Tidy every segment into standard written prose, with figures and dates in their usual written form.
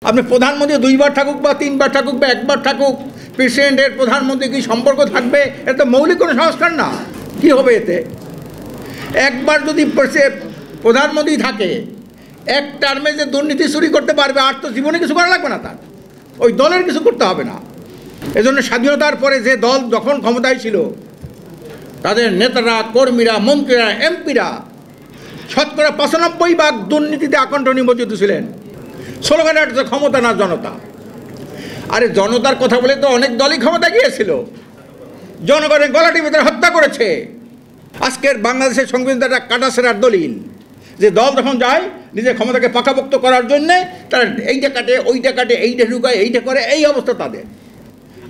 আপনি প্রধানমন্ত্রী দুইবার থাকুক বা তিনবার থাকুক বা একবার থাকুক, প্রেসিডেন্টের প্রধানমন্ত্রী কি সম্পর্ক থাকবে? এটা তো মৌলিক কোনো সংস্কার না। কি হবে এতে? একবার যদি প্রধানমন্ত্রী থাকে, এক টার্মে যে দুর্নীতি চুরি করতে পারবে, আর তো জীবনে কিছু করা লাগবে না, তার ওই দলের কিছু করতে হবে না। এজন্য স্বাধীনতার পরে যে দল যখন ক্ষমতায় ছিল, তাদের নেতারা, কর্মীরা, মন্ত্রীরা, এমপিরা শতকরা ৯৫% দুর্নীতিতে আকণ্ঠ নিমজ্জিত ছিলেন। স্লোগানের ক্ষমতা না জনতা। আরে জনতার কথা বলে তো অনেক দলই ক্ষমতা গিয়েছিল, জনগণের গলাটির ভিতরে হত্যা করেছে। আজকের বাংলাদেশের সংবিধানটা একটা কাটাছেড়ার দলিল, যে দল যখন যায় নিজের ক্ষমতাকে পাকাপোক্ত করার জন্যে তারা এইটা কাটে, ওইটা কাটে, এইটা ঢুকায়, এইটা করে, এই অবস্থা তাদের।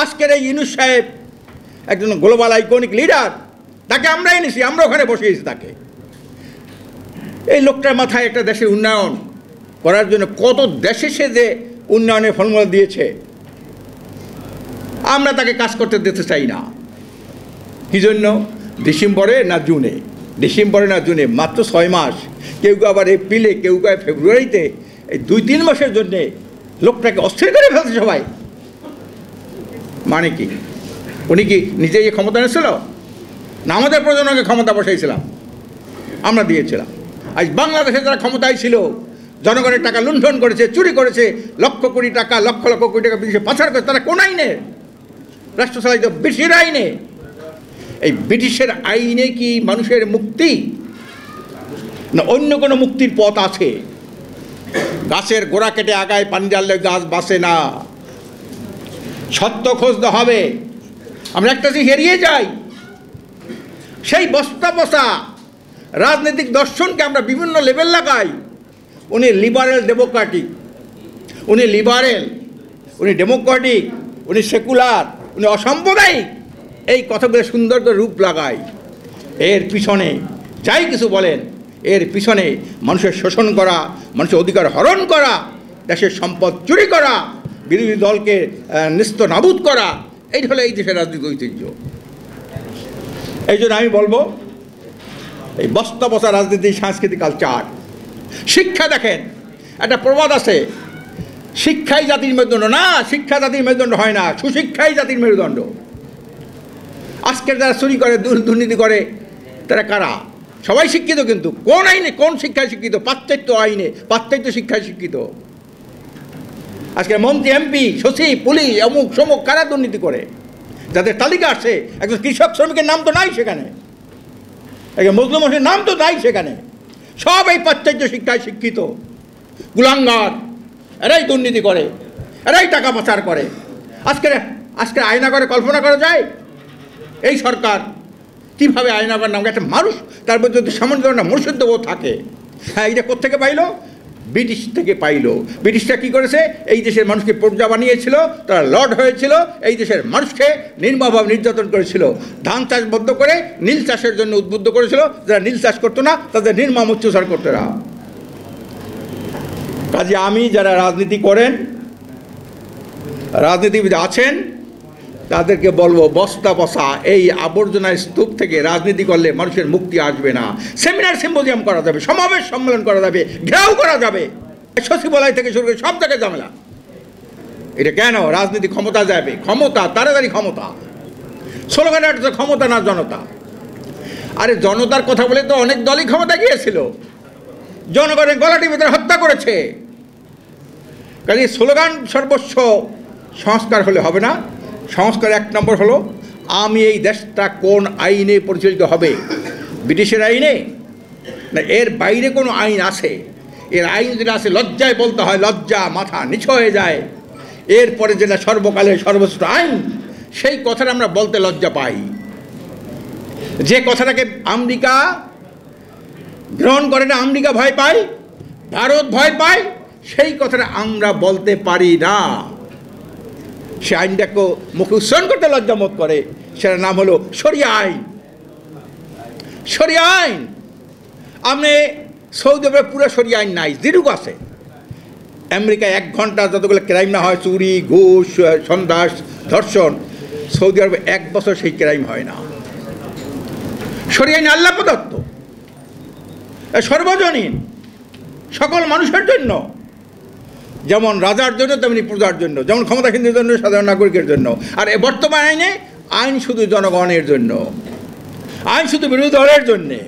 আজকের এই ইউনূস সাহেব একজন গ্লোবাল আইকনিক লিডার, তাকে আমরা এনেছি, আমরা ওখানে বসিয়েছি তাকে। এই লোকটার মাথায় একটা দেশের উন্নয়ন করার জন্য কত দেশে সে যে উন্নয়নের ফর্মুলা দিয়েছে, আমরা তাকে কাজ করতে দিতে চাই না। কী জন্য? ডিসেম্বরে না জুনে, ডিসেম্বরে না জুনে, মাত্র 6 মাস। কেউ কেউ আবার এপ্রিলে, কেউ কেউ ফেব্রুয়ারিতে, এই 2-3 মাসের জন্যে লোকটাকে অস্থির করে ফেলছে সবাই। মানে কি? উনি কি নিজেই ক্ষমতা এনেছিল না আমাদের প্রজন্মকে ক্ষমতা বসাইছিলাম, আমরা দিয়েছিলাম? আজ বাংলাদেশে যারা ক্ষমতায় ছিল, জনগণের টাকা লুণ্ঠন করেছে, চুরি করেছে, লক্ষ কোটি টাকা, লক্ষ লক্ষ কোটি টাকা বিদেশে পাচার করেছে, তারা কোন আইনে রাষ্ট্র চালিত? ব্রিটিশের আইনে। এই ব্রিটিশের আইনে কি মানুষের মুক্তি না অন্য কোনো মুক্তির পথ আছে? গাছের গোড়া কেটে আগায় পানি ঢাললে গাছ বাঁচে না, সত্য খুঁজতে হবে। আমরা একটা জিনিস এড়িয়ে যাই, সেই বস্তা বসা রাজনৈতিক দর্শনকে আমরা বিভিন্ন লেভেল লাগাই। উনি লিবারেল ডেমোক্রেটিক, উনি লিবারেল, উনি ডেমোক্রেটিক, উনি সেকুলার, উনি অসাম্প্রদায়িক, এই কথাগুলো সুন্দর করে রূপ লাগায়। এর পিছনে যাই কিছু বলেন, এর পিছনে মানুষের শোষণ করা, মানুষের অধিকার হরণ করা, দেশের সম্পদ চুরি করা, বিরোধী দলকে নিস্ত নাবুদ করা, এই হলো এই দেশের রাজনৈতিক ঐতিহ্য। এই জন্য আমি বলবো, এই বস্তা বসা রাজনীতি, সাংস্কৃতিক কালচার। শিক্ষা দেখেন, একটা প্রবাদ আছে, শিক্ষাই জাতির মেরুদণ্ড। না, শিক্ষা জাতির মেরুদণ্ড হয় না, সুশিক্ষাই জাতির মেরুদণ্ড। আজকের যারা চুরি করে, দুর্নীতি করে, তারা কারা? সবাই শিক্ষিত, কিন্তু কোন আইনে, কোন শিক্ষায় শিক্ষিত? পাশ্চাত্য আইনে, পাশ্চাত্য শিক্ষায় শিক্ষিত। আজকে মন্ত্রী, এমপি, সচিব, পুলিশ, অমুক সমুক, কারা দুর্নীতি করে? যাদের তালিকা আছে, একজন কৃষক শ্রমিকের নাম তো নাই সেখানে, একজন মুসলিম মানুষের নাম তো নাই সেখানে। সব এই পাশ্চাত্য শিক্ষায় শিক্ষিত কুলাঙ্গার, এরাই দুর্নীতি করে, এরাই টাকা পাচার করে। আজকে আয়না করে কল্পনা করা যায় এই সরকার কীভাবে আয়নাগর নামকে একটা মানুষ, তারপর যদি সামান্য ধরনের মনুষ্যত্ববোধ থাকে, হ্যাঁ, এইটা কোথেকে পাইলো? ব্রিটিশ থেকে পাইলো। ব্রিটিশরা কী করেছে? এই দেশের মানুষকে প্রজা বানিয়েছিল, তারা লর্ড হয়েছিল, এই দেশের মানুষকে নির্মমভাবে নির্যাতন করেছিল, ধান চাষ বন্ধ করে নীল চাষের জন্য উদ্বুদ্ধ করেছিল। যারা নীল চাষ করতো না, তাদের নির্মম অত্যাচার করতো না। কাজে আমি, যারা রাজনীতি করেন, রাজনীতিবিদ আছেন, তাদেরকে বলবো, বস্তা বসা এই আবর্জনার স্তূপ থেকে রাজনীতি করলে মানুষের মুক্তি আসবে না। সেমিনার, সিম্পোজিয়াম করা যাবে, সমাবেশ সম্মেলন করা যাবে, ঘেরাও করা যাবে, সচিবালয় থেকে শুরু করে সব জায়গায় ঝামেলা। এটা কেন? রাজনীতি ক্ষমতা যাবে, ক্ষমতা, তাড়াতাড়ি ক্ষমতা। স্লোগানের ক্ষমতা না জনতা। আরে জনতার কথা বলে তো অনেক দলই ক্ষমতা গিয়েছিল, জনগণের গলাটির ভিতরে হত্যা করেছে। কাজে স্লোগান সর্বস্ব সংস্কার হলে হবে না। সংস্কার 1 নম্বর হলো, আমি এই দেশটা কোন আইনে পরিচালিত হবে? ব্রিটিশের আইনে না এর বাইরে কোনো আইন আছে? এর আইন যেটা আছে, লজ্জায় বলতে হয়, লজ্জা, মাথা নিচু হয়ে যায়। এরপরে যেটা সর্বকালের সর্বশ্রেষ্ঠ আইন, সেই কথাটা আমরা বলতে লজ্জা পাই। যে কথাটাকে আমেরিকা গ্রহণ করে না, আমেরিকা ভয় পায়, ভারত ভয় পায়, সেই কথাটা আমরা বলতে পারি না। সে আইনটাকে মুখে উচ্চারণ করতে লজ্জাবোধ করে, সেটার নাম হলো শরিয়া আইন। শরিয়া আইন। আপনি সৌদি আরবে পুরো শরিয়া আইন নাই, যেটুক আছে। আমেরিকায় 1 ঘন্টা যতগুলো ক্রাইম না হয়, চুরি, ঘুষ, সন্ত্রাস, ধর্ষণ, সৌদি আরবে 1 বছর সেই ক্রাইম হয় না। শরিয়া আইন আল্লাহ প্রদত্ত, সর্বজনীন, সকল মানুষের জন্য। যেমন রাজার জন্য তেমনি প্রজার জন্য, যেমন ক্ষমতাকেন্দ্রের জন্য সাধারণ নাগরিকের জন্য। আর এ বর্তমান আইনে আইন শুধু জনগণের জন্য, আইন শুধু বিরোধী দলের জন্যে,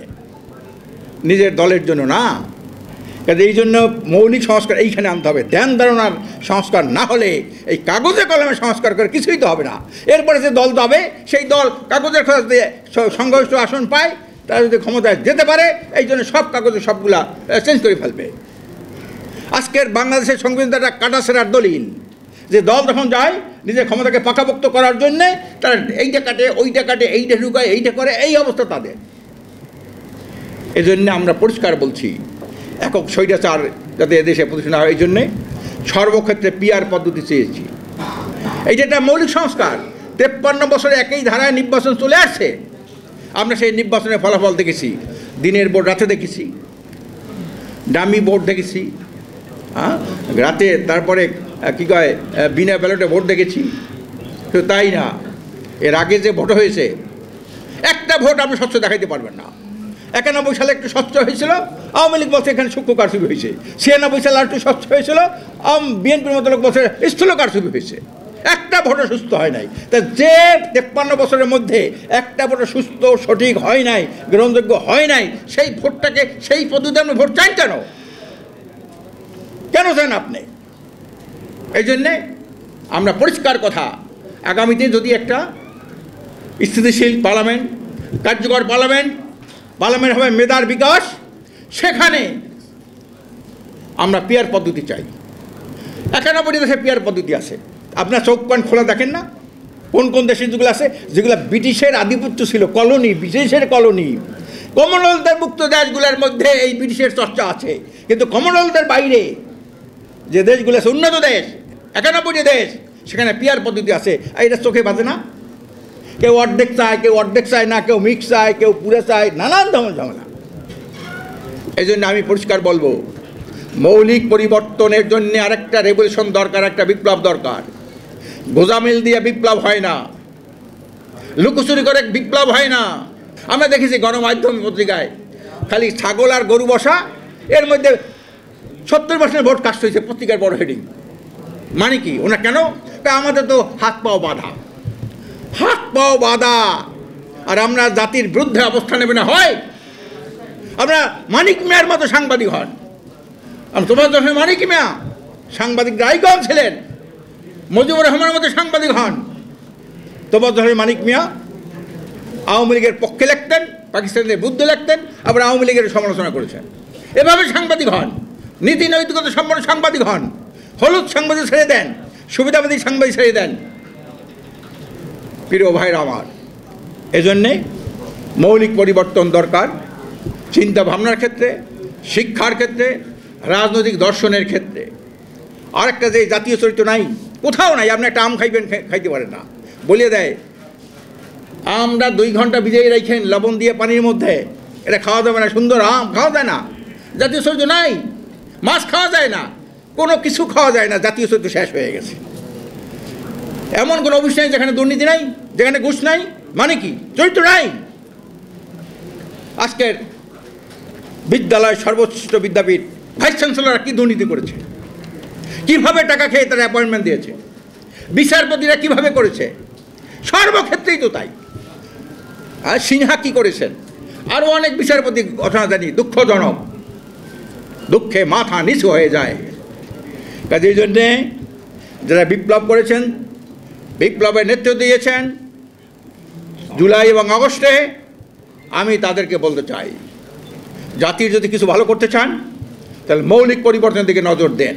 নিজের দলের জন্য না। কাজে এই জন্য মৌলিক সংস্কার এইখানে আনতে হবে। ধ্যান ধারণার সংস্কার না হলে এই কাগজে কলমে সংস্কার করে কিছুই তো হবে না। এরপরে যে দল যাবে সেই দল কাগজের খরচ দিয়ে সংখ্যাগরিষ্ঠ আসন পায়, তারা যদি ক্ষমতায় যেতে পারে এই জন্য সব কাগজে সবগুলা চেঞ্জ করে ফেলবে। আজকের বাংলাদেশের সংবিধানটা কাটাছেড়ার দলিল যে দল যখন যায় নিজের ক্ষমতাকে পাকাপোক্ত করার জন্যে তারা এইটা কাটে, ওইটা কাটে, এইটা ঢুকায়, এইটা করে, এই অবস্থা তাদের। এই জন্যে আমরা পরিষ্কার বলছি একক স্বৈরাচার যাতে এদেশে প্রতিষ্ঠা হয়, এই জন্যে সর্বক্ষেত্রে পিআর পদ্ধতি চেয়েছি। এইটা একটা মৌলিক সংস্কার। 53 বছরে একই ধারায় নির্বাচন চলে আসছে। আমরা সেই নির্বাচনের ফলাফল দেখেছি, দিনের ভোট রাতে দেখেছি, ডামি ভোট দেখেছি, হ্যাঁ রাতে, তারপরে কী কয় বিনা ব্যালটে ভোট দেখেছি। শুধু তাই না, এর আগে যে ভোট হয়েছে একটা ভোট আপনি স্বচ্ছ দেখাইতে পারবেন না। 91 সালে একটু স্বচ্ছ হয়েছিল, আওয়ামী লীগ বলছে এখানে সূক্ষ্ম কারচুপি হয়েছে। 96 সালে একটু স্বচ্ছ হয়েছিল, বিএনপির মতো লোক বলছে স্থূল কারচুপি হয়েছে। একটা ভোটও সুস্থ হয় নাই। তা যে 53 বছরের মধ্যে একটা ভোটও সুস্থ সঠিক হয় নাই, গ্রহণযোগ্য হয় নাই, সেই ভোটটাকে সেই পদ্ধতিতে আপনি ভোট চান কেন? কেন চান আপনি? এই জন্যে আমরা পরিষ্কার কথা, আগামীতে যদি একটা স্থিতিশীল পার্লামেন্ট, কার্যকর পার্লামেন্ট হবে মেধার বিকাশ, সেখানে আমরা পিআর পদ্ধতি চাই। 91 দেশে পিআর পদ্ধতি আছে। আপনার চোখ কান খোলা দেখেন না কোন কোন দেশে যেগুলো আছে, যেগুলো ব্রিটিশের আধিপত্য ছিল, কলোনি, ব্রিটিশের কলোনি। কমনওয়েলথের মুক্ত দেশগুলোর মধ্যে এই ব্রিটিশের চর্চা আছে, কিন্তু কমনওয়েলথের বাইরে যে দেশগুলো আছে, উন্নত দেশ, 91 দেশ, সেখানে পিআর পদ্ধতি আছে। আর এটা চোখে বাজে না। কেউ অর্ধেক চায়, কেউ অর্ধেক চায় না, কেউ মিক্স চায়, কেউ পুরে চায়, নানান ঝামেলা। এই জন্য আমি পরিষ্কার বলবো, মৌলিক পরিবর্তনের জন্য আরেকটা রেভলিউশন দরকার, একটা বিপ্লব দরকার। গোজামিল দিয়ে বিপ্লব হয় না, লুকোচুরি করে বিপ্লব হয় না। আমরা দেখেছি গণমাধ্যম পত্রিকায় খালি ছাগল আর গরু বসা, এর মধ্যে 70% ভোট কাস্ট হয়েছে, পত্রিকার বড় হেডিং। মানে কি? ওনা কেন? আমাদের তো হাত পাও বাঁধা, আর আমরা জাতির বিরুদ্ধে অবস্থান নেবে না হয়। আমরা মানিক মিয়ার মতো সাংবাদিক হন। তোমার দশে মানিক মিয়া সাংবাদিক রায়গঞ্জ ছিলেন, মুজিবুর রহমানের মতো সাংবাদিক হন। তোমার দশে মানিক মিয়া আওয়ামী লীগের পক্ষে লিখতেন, পাকিস্তানের বিরুদ্ধে লিখতেন, আবার আওয়ামী লীগের সমালোচনা করেছেন। এভাবে সাংবাদিক হন, নীতি নৈতিকতা সম্পন্ন সাংবাদিক হন। হলুদ সাংবাদিক ছেড়ে দেন, সুবিধাবাদী সাংবাদিক ছেড়ে দেন। প্রিয় ভাইরা আমার, এজন্যে মৌলিক পরিবর্তন দরকার, চিন্তা ভাবনার ক্ষেত্রে, শিক্ষার ক্ষেত্রে, রাজনৈতিক দর্শনের ক্ষেত্রে। আরেকটা যে জাতীয় চরিত্র নাই, কোথাও নাই। আপনি একটা আম খাইবেন, খাইতে পারেন না, বলিয়ে দেয় আমরা 2 ঘন্টা ভিজিয়ে রাখেন লবণ দিয়ে পানির মধ্যে, এটা খাওয়া যাবে না। সুন্দর আম খাওয়া যায় না, জাতীয় চরিত্র নাই। মাছ খাওয়া যায় না, কোনো কিছু খাওয়া যায় না, জাতীয় চরিত্র শেষ হয়ে গেছে। এমন কোনো অফিস নাই যেখানে দুর্নীতি নাই, যেখানে ঘুষ নাই। মানে কি? চরিত্র নাই। আজকের বিদ্যালয়, সর্বোচ্চ বিদ্যাপীঠ, ভাইস চ্যান্সেলররা কী দুর্নীতি করেছে, কীভাবে টাকা খেয়ে তারা অ্যাপয়েন্টমেন্ট দিয়েছে, বিচারপতিরা কীভাবে করেছে, সর্বক্ষেত্রেই তো তাই। আর সিনহা কী করেছেন, আরও অনেক বিচারপতি ঘটনা জানি, দুঃখজনক, দুঃখে মাথা নিচু হয়ে যায়। কাজে এই জন্যে যারা বিপ্লব করেছেন, বিপ্লবের নেতৃত্ব দিয়েছেন জুলাই এবং আগস্টে, আমি তাদেরকে বলতে চাই, জাতির যদি কিছু ভালো করতে চান তাহলে মৌলিক পরিবর্তনের দিকে নজর দেন।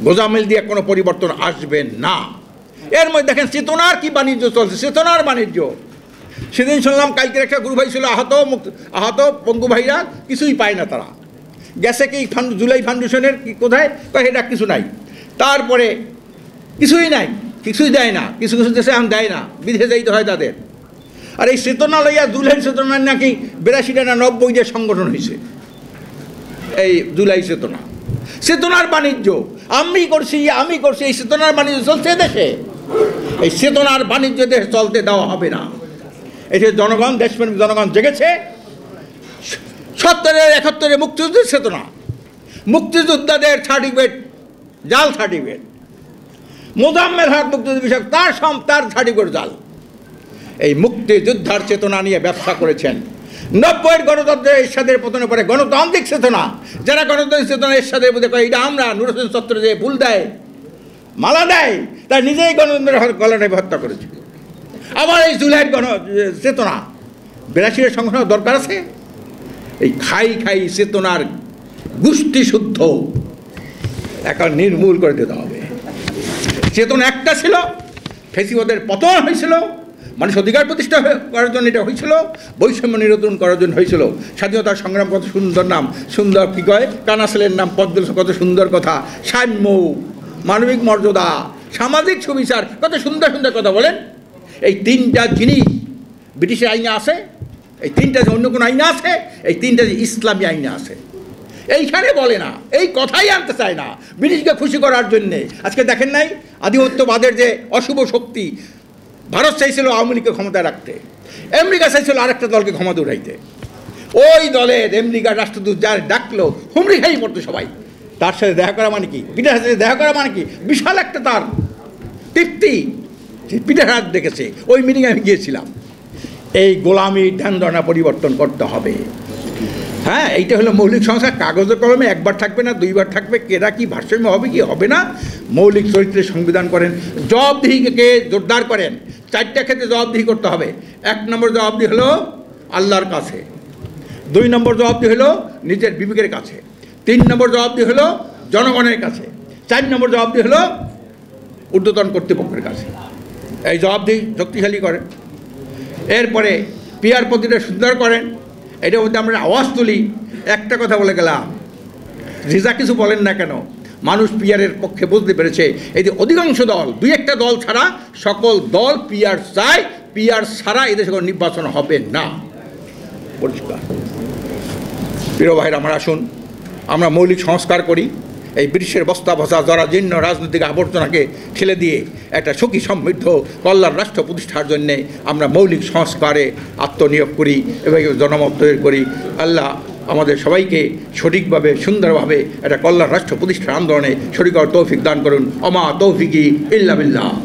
গোজামিল দিয়ে কোনো পরিবর্তন আসবে না। এর মধ্যে দেখেন চেতনার কি বাণিজ্য চলছে, চেতনার বাণিজ্য। সেদিন শুনলাম কালকের একটা গুরু ভাই ছিল আহত পঙ্গু ভাইরা কিছুই পায় না, তারা গেছে কি জুলাই ফাউন্ডেশনের কি কোথায়, এটা কিছু নাই। তারপরে কিছুই নাই, কিছুই দেয় না, কিছু কিছু দেশে এখন দেয় না, বিদেশে যাইতে হয় তাদের। আর এই চেতনা লইয়া জুলাই চেতনা নাকি 82টা না 90টা সংগঠন হয়েছে। এই জুলাই চেতনার বাণিজ্য আমি করছি, এই চেতনার বাণিজ্য চলছে দেশে। এই চেতনার বাণিজ্য দেশে চলতে দেওয়া হবে না। এই যে জনগণ, দেশপ্রেমিক জনগণ জেগেছে। 70-71 মুক্তিযুদ্ধের চেতনা, মুক্তিযোদ্ধাদের সার্টিফিকেট জাল সার্টিফিকেট। মোজাম্মেল হক মুক্তিযুদ্ধ বিষয়ক তার সার্টিফিকেট জাল। এই মুক্তিযোদ্ধার চেতনা নিয়ে ব্যবসা করেছেন। 90-এর গণতন্ত্রের এরশাদের পতনের পরে গণতান্ত্রিক চেতনা, যারা গণতান্ত্রিক চেতনা এরশাদের মধ্যে কয় এটা আমরা, নুর হোসেন চত্বরে যে ফুল দেয়, মালা দেয়, তাই নিজেই গণতন্ত্রের গলাটাই হত্যা করেছে। আবার এই জুলাইয়ের চেতনা 82-এর সংগঠন দরকার আছে। এই খাই চেতনার গোষ্ঠী শুদ্ধ এখন নির্মূল করে দিতে হবে। চেতনা একটা ছিল, ফেসিবাদের পতন হয়েছিল, মানুষ অধিকার প্রতিষ্ঠা করার জন্য এটা হয়েছিল, বৈষম্য নিরসন করার জন্য হয়েছিল। স্বাধীনতার সংগ্রাম কত সুন্দর নাম, সুন্দর কী কয় কানাসেলের নাম পদ্ম, কত সুন্দর কথা, সাম্য, মানবিক মর্যাদা, সামাজিক সুবিচার, কত সুন্দর সুন্দর কথা বলেন। এই তিনটা জিনিস ব্রিটিশের আইনে আছে, এই তিনটা যে অন্য কোনো আইনে আছে, এই তিনটা যে ইসলামী আইনে আছে, এইখানে বলে না, এই কথাই আনতে চায় না ব্রিটিশকে খুশি করার জন্যে। আজকে দেখেন নাই আধিপত্যবাদের যে অশুভ শক্তি, ভারত চাইছিল আওয়ামী লীগকে ক্ষমতায় রাখতে, আমেরিকা চাইছিল আরেকটা দলকে ক্ষমতা উঠাইতে। ওই দলের আমেরিকার রাষ্ট্রদূত যার ডাকলো হুমড়ি খাই পড়তো সবাই। তার সাথে দেখা করা মানে কি, পিঠার সাথে দেখা করা মানে কি, বিশাল একটা তার তৃপ্তি। পিঠার হাত দেখেছে, ওই মিটিংয়ে আমি গিয়েছিলাম। এই গোলামির ধ্যান ধারণা পরিবর্তন করতে হবে। হ্যাঁ, এইটা হলো মৌলিক সংস্কার। কাগজে কলমে একবার থাকবে না, দুইবার থাকবে, কেরা কি ভারসাম্য হবে কি হবে না। মৌলিক চরিত্রের সংবিধান করেন, জবাবদিহিকে জোরদার করেন। 4টা ক্ষেত্রে জবাবদিহি করতে হবে। 1 নম্বর জবাবদিহি হলো আল্লাহর কাছে, 2 নম্বর জবাবদিহি হলো নিজের বিবেকের কাছে, 3 নম্বর জবাবদিহি হলো জনগণের কাছে, 4 নম্বর জবাবদিহি হলো ঊর্ধ্বতন কর্তৃপক্ষের কাছে। এই জবাবদিহি শক্তিশালী করেন। এরপরে পিয়ার পদ্ধতিটা সুন্দর করেন। এটার মধ্যে আমরা আওয়াজ তুলি। একটা কথা বলে গেলাম, রিজা কিছু বলেন না কেন, মানুষ পিয়ারের পক্ষে বুঝতে পেরেছে। এই যে অধিকাংশ দল, 2-1টা দল ছাড়া সকল দল পিয়ার চায়, পিয়ার ছাড়া এদেশে কোনো নির্বাচন হবে না, পরিষ্কার। প্রিয় ভাইরা, আমরা আসুন আমরা মৌলিক সংস্কার করি। এই ব্রিটিশের বস্তা ভসা জরাজীর্ণ রাজনৈতিক আবর্জনাকে ঠেলে দিয়ে একটা সুখী সমৃদ্ধ কল্যাণ রাষ্ট্র প্রতিষ্ঠার জন্যে আমরা মৌলিক সংস্কারে আত্মনিয়োগ করি এবং জনমত তৈরি করি। আল্লাহ আমাদের সবাইকে সঠিকভাবে সুন্দরভাবে একটা কল্যাণ রাষ্ট্র প্রতিষ্ঠার আন্দোলনে শরীক তৌফিক দান করুন। অমা তৌফিকি ইল্লা বিল্লাহ।